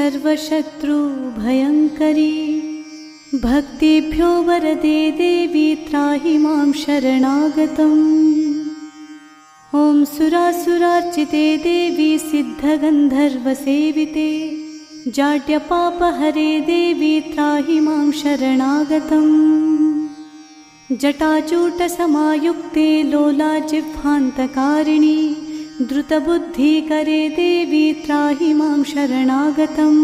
सर्वशत्रुभयङ्करी भक्तिभ्यो वरदे देवी त्राहि मां शरणागतम्। ॐ सुरासुरार्चिते देवी सिद्धगन्धर्वसेविते जाड्यपापहरे देवी त्राहि मां शरणागतम्। जटाचूटसमायुक्ते लोलाजिह्वान्तकारिणी द्रुतबुद्धिकरे देवी त्राहि मां शरणागतम्।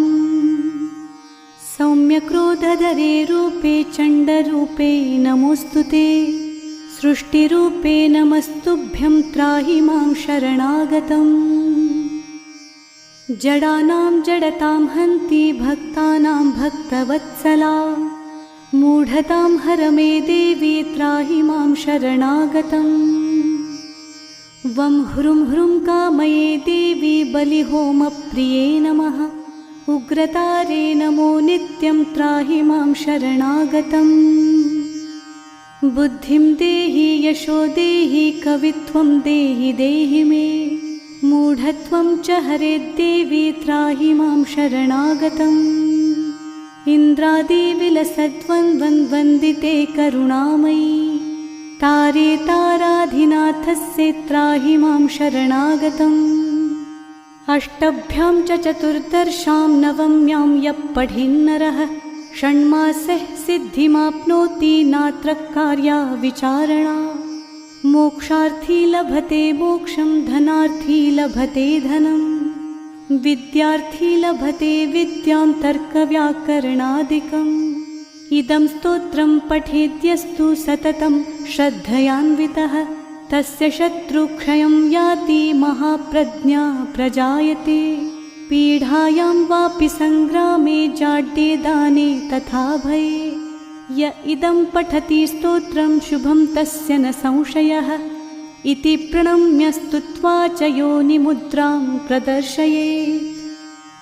सौम्यक्रोधधरे रूपे चण्डरूपे नमोऽस्तुते सृष्टिरूपे नमस्तुभ्यं त्राहि मां शरणागतम्। जडानां जडतां हन्ति भक्तानां भक्तवत्सला मूढतां हर मे देवी त्राहि मां शरणागतम्। वं ह्रुं ह्रुं कामये देवी बलिहोमप्रिये नमः उग्रतारे नमो नित्यं त्राहि मां शरणागतम्। बुद्धिं देहि यशो देहि कवित्वं देहि देहि मे मूढत्वं च हरेद्देवी त्राहि मां शरणागतम्। इन्द्रादिविलसद्वन्द्वन्वन्दिते करुणामयी तारे ताराधिनाथस्य त्राहि मां शरणागतम्। अष्टभ्यां च चतुर्दशां नवम्यां यः पठेन्नरः षण्मासैः सिद्धिमाप्नोति नात्र कार्या विचारणा। मोक्षार्थी लभते मोक्षं धनार्थी लभते धनं विद्यार्थी लभते विद्यां तर्कव्याकरणादिकम्। इदं स्तोत्रं पठेद्यस्तु सततं श्रद्धयान्वितः तस्य शत्रुक्षयं याति महाप्रज्ञा प्रजायते। पीडायां वापि संग्रामे जाड्ये दाने तथा भये य इदं पठति स्तोत्रं शुभं तस्य न संशयः इति प्रणम्य स्तुत्वा च योनिमुद्रां प्रदर्शयेत्।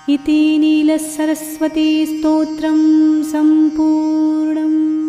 इति नीलसरस्वती स्तोत्रं सम्पूर्णम्।